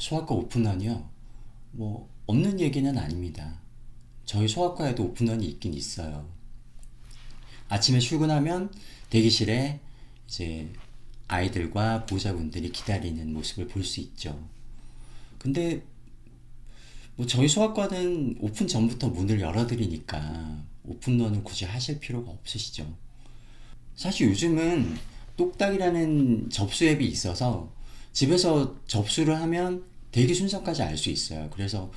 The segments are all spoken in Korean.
소아과 오픈런이요? 뭐 없는 얘기는 아닙니다. 저희 소아과에도 오픈런이 있긴 있어요. 아침에 출근하면 대기실에 이제 아이들과 보호자분들이 기다리는 모습을 볼 수 있죠. 근데 뭐 저희 소아과는 오픈 전부터 문을 열어드리니까 오픈런을 굳이 하실 필요가 없으시죠. 사실 요즘은 똑딱이라는 접수 앱이 있어서 집에서 접수를 하면 대기 순서까지 알 수 있어요. 그래서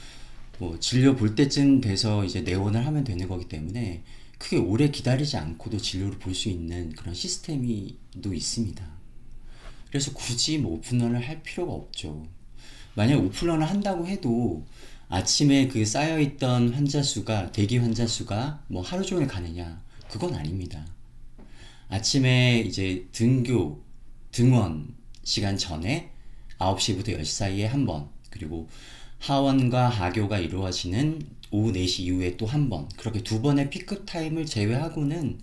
뭐 진료 볼 때쯤 돼서 이제 내원을 하면 되는 거기 때문에 크게 오래 기다리지 않고도 진료를 볼 수 있는 그런 시스템이 또 있습니다. 그래서 굳이 뭐 오픈런을 할 필요가 없죠. 만약 오픈런을 한다고 해도 아침에 그 쌓여있던 환자 수가, 대기 환자 수가 뭐 하루 종일 가느냐? 그건 아닙니다. 아침에 이제 등교, 등원 시간 전에 9시부터 10시 사이에 한 번, 그리고 하원과 하교가 이루어지는 오후 4시 이후에 또 한 번, 그렇게 두 번의 피크 타임을 제외하고는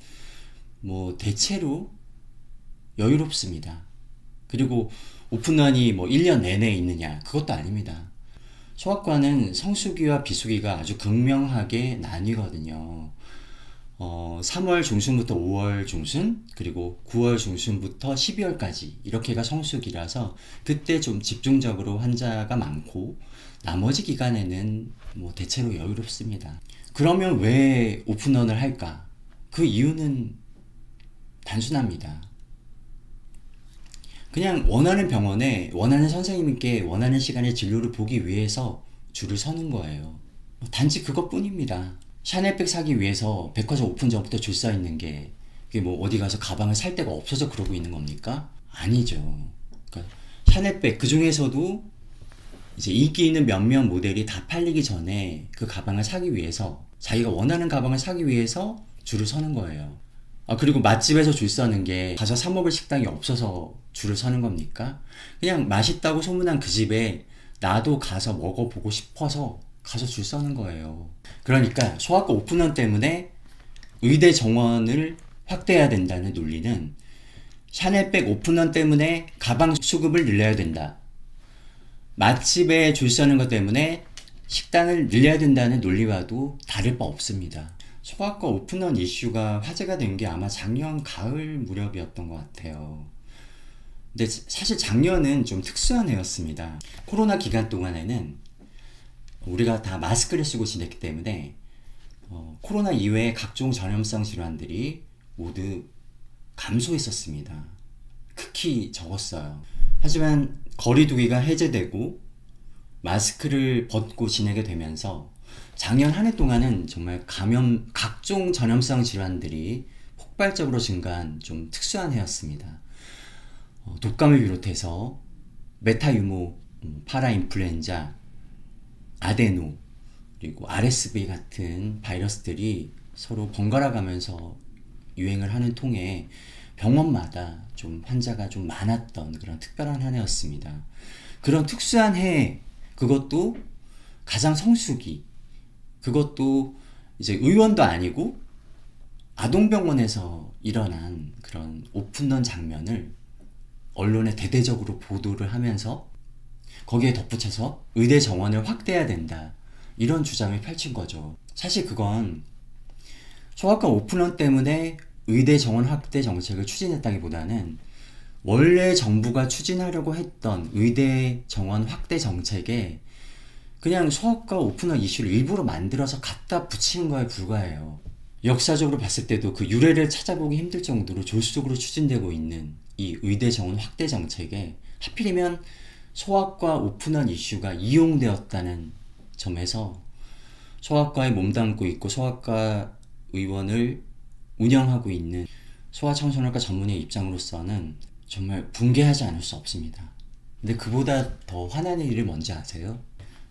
뭐 대체로 여유롭습니다. 그리고 오픈런이 뭐 1년 내내 있느냐? 그것도 아닙니다. 소아과는 성수기와 비수기가 아주 극명하게 나뉘거든요. 3월 중순부터 5월 중순, 그리고 9월 중순부터 12월까지 이렇게가 성수기라서 그때 좀 집중적으로 환자가 많고 나머지 기간에는 뭐 대체로 여유롭습니다. 그러면 왜 오픈런을 할까? 그 이유는 단순합니다. 그냥 원하는 병원에 원하는 선생님께 원하는 시간에 진료를 보기 위해서 줄을 서는 거예요. 단지 그것뿐입니다. 샤넬백 사기 위해서 백화점 오픈 전부터 줄 서 있는 게 그게 뭐 어디 가서 가방을 살 데가 없어서 그러고 있는 겁니까? 아니죠. 그러니까 샤넬백 그 중에서도 이제 인기 있는 몇몇 모델이 다 팔리기 전에 그 가방을 사기 위해서 자기가 원하는 가방을 사기 위해서 줄을 서는 거예요. 아, 그리고 맛집에서 줄 서는 게 가서 사 먹을 식당이 없어서 줄을 서는 겁니까? 그냥 맛있다고 소문난 그 집에 나도 가서 먹어보고 싶어서 가서 줄 서는 거예요. 그러니까 소아과 오픈런 때문에 의대 정원을 확대해야 된다는 논리는 샤넬백 오픈런 때문에 가방 수급을 늘려야 된다. 맛집에 줄 서는 것 때문에 식당을 늘려야 된다는 논리와도 다를 바 없습니다. 소아과 오픈런 이슈가 화제가 된 게 아마 작년 가을 무렵이었던 것 같아요. 근데 사실 작년은 좀 특수한 해였습니다. 코로나 기간 동안에는 우리가 다 마스크를 쓰고 지냈기 때문에 코로나 이외의 각종 전염성 질환들이 모두 감소했었습니다. 극히 적었어요. 하지만 거리두기가 해제되고 마스크를 벗고 지내게 되면서 작년 한 해 동안은 정말 각종 전염성 질환들이 폭발적으로 증가한 좀 특수한 해였습니다. 독감을 비롯해서 메타유모, 파라인플루엔자, 아데노, 그리고 RSV 같은 바이러스들이 서로 번갈아 가면서 유행을 하는 통에 병원마다 좀 환자가 좀 많았던 그런 특별한 한 해였습니다. 그런 특수한 해, 그것도 가장 성수기, 그것도 이제 의원도 아니고 아동병원에서 일어난 그런 오픈런 장면을 언론에 대대적으로 보도를 하면서 거기에 덧붙여서 의대 정원을 확대해야 된다. 이런 주장을 펼친 거죠. 사실 그건 소아과 오픈런 때문에 의대 정원 확대 정책을 추진했다기보다는 원래 정부가 추진하려고 했던 의대 정원 확대 정책에 그냥 소아과 오픈런 이슈를 일부러 만들어서 갖다 붙이는 거에 불과해요. 역사적으로 봤을 때도 그 유래를 찾아보기 힘들 정도로 졸속으로 추진되고 있는 이 의대 정원 확대 정책에 하필이면 소아과 오픈런 이슈가 이용되었다는 점에서 소아과에 몸담고 있고 소아과 의원을 운영하고 있는 소아청소년과 전문의 입장으로서는 정말 붕괴하지 않을 수 없습니다. 근데 그보다 더 화나는 일을 뭔지 아세요?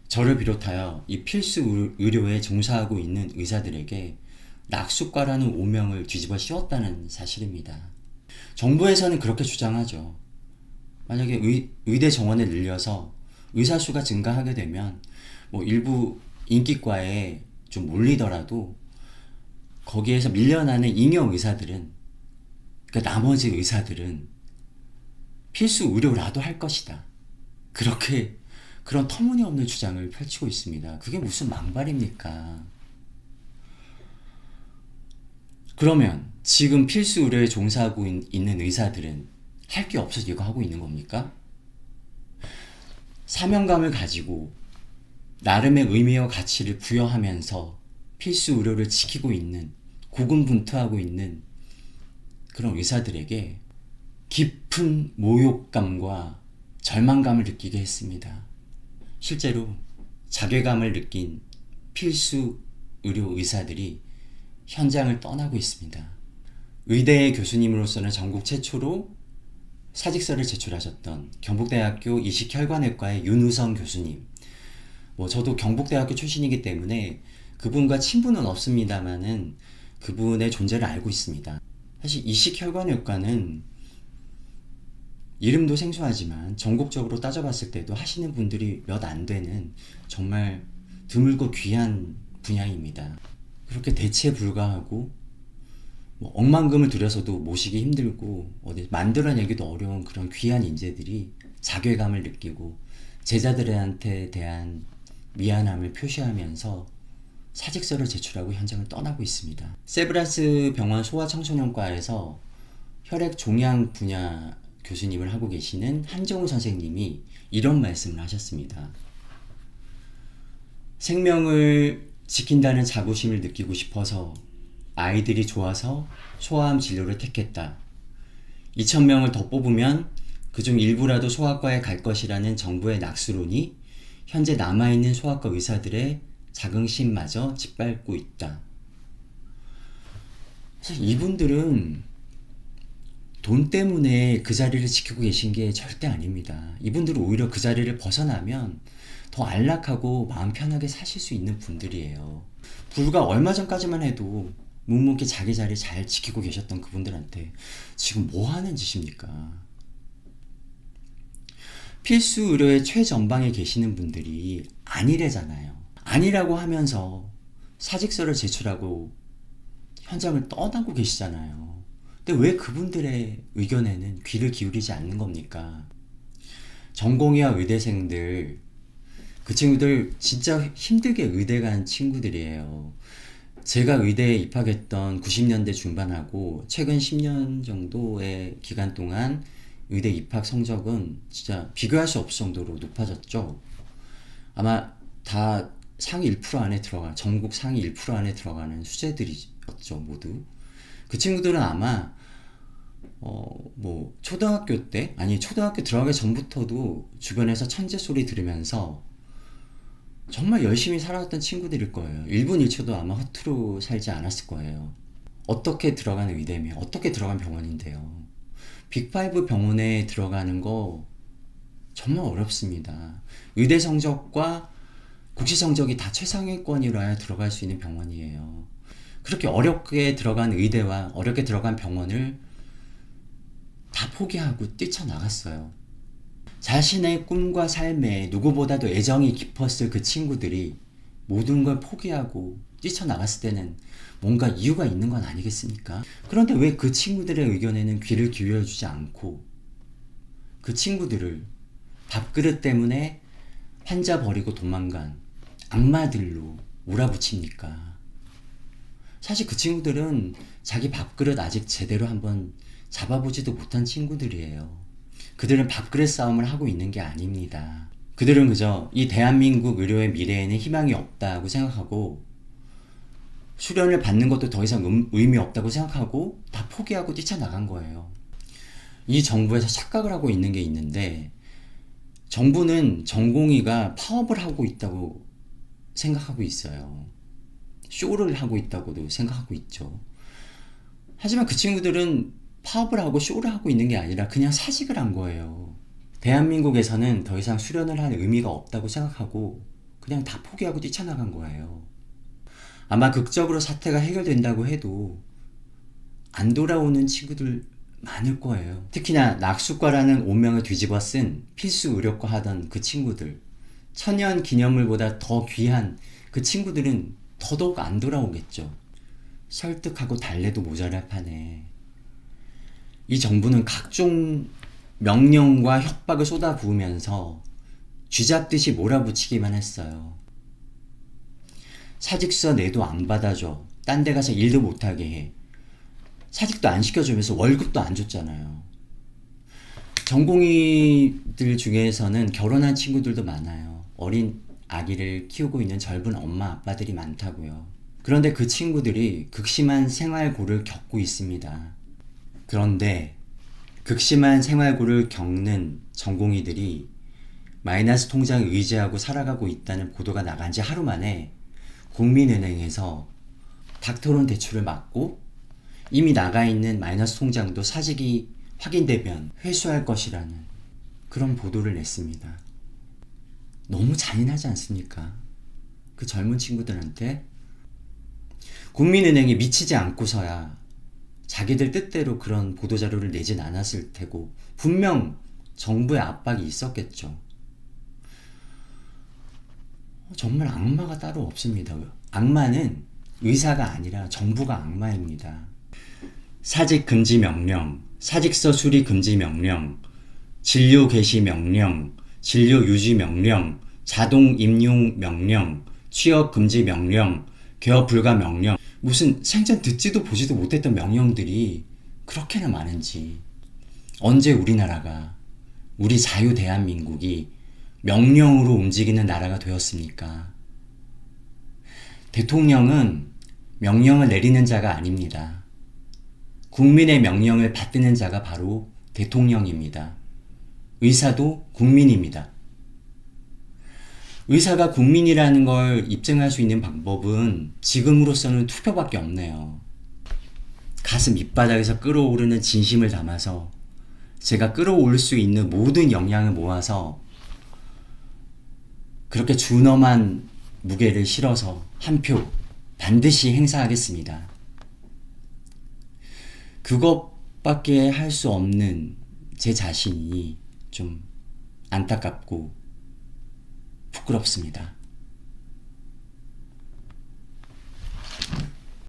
저를 비롯하여 이 필수 의료에 종사하고 있는 의사들에게 낙수과라는 오명을 뒤집어 씌웠다는 사실입니다. 정부에서는 그렇게 주장하죠. 만약에 의대 정원을 늘려서 의사 수가 증가하게 되면 뭐 일부 인기과에 좀 몰리더라도 거기에서 밀려나는 잉여 의사들은, 그러니까 나머지 의사들은 필수 의료라도 할 것이다. 그렇게 그런 터무니없는 주장을 펼치고 있습니다. 그게 무슨 망발입니까? 그러면 지금 필수 의료에 종사하고 있는 의사들은 할 게 없어서 이거 하고 있는 겁니까? 사명감을 가지고 나름의 의미와 가치를 부여하면서 필수 의료를 지키고 있는, 고군분투하고 있는 그런 의사들에게 깊은 모욕감과 절망감을 느끼게 했습니다. 실제로 자괴감을 느낀 필수 의료 의사들이 현장을 떠나고 있습니다. 의대의 교수님으로서는 전국 최초로 사직서를 제출하셨던 경북대학교 이식혈관외과의 윤우성 교수님. 저도 경북대학교 출신이기 때문에 그분과 친분은 없습니다만은 그분의 존재를 알고 있습니다. 사실 이식혈관외과는 이름도 생소하지만 전국적으로 따져봤을 때도 하시는 분들이 몇 안 되는 정말 드물고 귀한 분야입니다. 그렇게 대체 불가하고 억만금을 들여서도 모시기 힘들고 어디 만들어내기도 어려운 그런 귀한 인재들이 자괴감을 느끼고 제자들한테 대한 미안함을 표시하면서 사직서를 제출하고 현장을 떠나고 있습니다. 세브란스 병원 소아청소년과에서 혈액 종양 분야 교수님을 하고 계시는 한정우 선생님이 이런 말씀을 하셨습니다. 생명을 지킨다는 자부심을 느끼고 싶어서 아이들이 좋아서 소아암 진료를 택했다. 2,000명을 더 뽑으면 그중 일부라도 소아과에 갈 것이라는 정부의 낙수론이 현재 남아있는 소아과 의사들의 자긍심마저 짓밟고 있다. 사실 이분들은 돈 때문에 그 자리를 지키고 계신 게 절대 아닙니다. 이분들은 오히려 그 자리를 벗어나면 더 안락하고 마음 편하게 사실 수 있는 분들이에요. 불과 얼마 전까지만 해도 묵묵히 자기 자리 잘 지키고 계셨던 그분들한테 지금 뭐 하는 짓입니까? 필수 의료의 최전방에 계시는 분들이 아니래잖아요. 아니라고 하면서 사직서를 제출하고 현장을 떠나고 계시잖아요. 근데 왜 그분들의 의견에는 귀를 기울이지 않는 겁니까? 전공의와 의대생들, 그 친구들 진짜 힘들게 의대 간 친구들이에요. 제가 의대에 입학했던 90년대 중반하고 최근 10년 정도의 기간 동안 의대 입학 성적은 진짜 비교할 수 없을 정도로 높아졌죠. 아마 다 상위 1% 안에 전국 상위 1% 안에 들어가는 수재들이었죠, 모두. 그 친구들은 아마 초등학교 들어가기 전부터도 주변에서 천재 소리 들으면서 정말 열심히 살아왔던 친구들일 거예요. 1분 1초도 아마 허투루 살지 않았을 거예요. 어떻게 들어간 의대며 어떻게 들어간 병원인데요. 빅5 병원에 들어가는 거 정말 어렵습니다. 의대 성적과 국시 성적이 다 최상위권이라야 들어갈 수 있는 병원이에요. 그렇게 어렵게 들어간 의대와 어렵게 들어간 병원을 다 포기하고 뛰쳐나갔어요. 자신의 꿈과 삶에 누구보다도 애정이 깊었을 그 친구들이 모든 걸 포기하고 뛰쳐나갔을 때는 뭔가 이유가 있는 건 아니겠습니까? 그런데 왜 그 친구들의 의견에는 귀를 기울여주지 않고 그 친구들을 밥그릇 때문에 환자 버리고 도망간 악마들로 몰아붙입니까? 사실 그 친구들은 자기 밥그릇 아직 제대로 한번 잡아보지도 못한 친구들이에요. 그들은 밥그릇 싸움을 하고 있는 게 아닙니다. 그들은 그저 이 대한민국 의료의 미래에는 희망이 없다고 생각하고 수련을 받는 것도 더 이상 의미 없다고 생각하고 다 포기하고 뛰쳐나간 거예요. 이 정부에서 착각을 하고 있는 게 있는데 정부는 전공의가 파업을 하고 있다고 생각하고 있어요. 쇼를 하고 있다고도 생각하고 있죠. 하지만 그 친구들은 파업을 하고 쇼를 하고 있는 게 아니라 그냥 사직을 한 거예요. 대한민국에서는 더 이상 수련을 할 의미가 없다고 생각하고 그냥 다 포기하고 뛰쳐나간 거예요. 아마 극적으로 사태가 해결된다고 해도 안 돌아오는 친구들 많을 거예요. 특히나 낙수과라는 오명을 뒤집어 쓴 필수 의료과 하던 그 친구들, 천연 기념물보다 더 귀한 그 친구들은 더더욱 안 돌아오겠죠. 설득하고 달래도 모자랄 판에 이 정부는 각종 명령과 협박을 쏟아부으면서 쥐잡듯이 몰아붙이기만 했어요. 사직서 내도 안 받아줘. 딴 데 가서 일도 못하게 해. 사직도 안 시켜주면서 월급도 안 줬잖아요. 전공의들 중에서는 결혼한 친구들도 많아요. 어린 아기를 키우고 있는 젊은 엄마 아빠들이 많다고요. 그런데 그 친구들이 극심한 생활고를 겪고 있습니다. 그런데 극심한 생활고를 겪는 전공의들이 마이너스 통장을 의지하고 살아가고 있다는 보도가 나간 지 하루 만에 국민은행에서 닥터론 대출을 막고 이미 나가 있는 마이너스 통장도 사직이 확인되면 회수할 것이라는 그런 보도를 냈습니다. 너무 잔인하지 않습니까? 그 젊은 친구들한테 국민은행이 미치지 않고서야 자기들 뜻대로 그런 보도자료를 내진 않았을 테고 분명 정부의 압박이 있었겠죠. 정말 악마가 따로 없습니다. 악마는 의사가 아니라 정부가 악마입니다. 사직 금지 명령, 사직서 수리 금지 명령, 진료 개시 명령, 진료 유지 명령, 자동 임용 명령, 취업 금지 명령, 개업 불가 명령, 무슨 생전 듣지도 보지도 못했던 명령들이 그렇게나 많은지. 언제 우리나라가, 우리 자유 대한민국이 명령으로 움직이는 나라가 되었습니까? 대통령은 명령을 내리는 자가 아닙니다. 국민의 명령을 받드는 자가 바로 대통령입니다. 의사도 국민입니다. 의사가 국민이라는 걸 입증할 수 있는 방법은 지금으로서는 투표밖에 없네요. 가슴 밑바닥에서 끓어오르는 진심을 담아서 제가 끌어올 수 있는 모든 역량을 모아서 그렇게 준엄한 무게를 실어서 한 표 반드시 행사하겠습니다. 그것밖에 할 수 없는 제 자신이 좀 안타깝고 부끄럽습니다.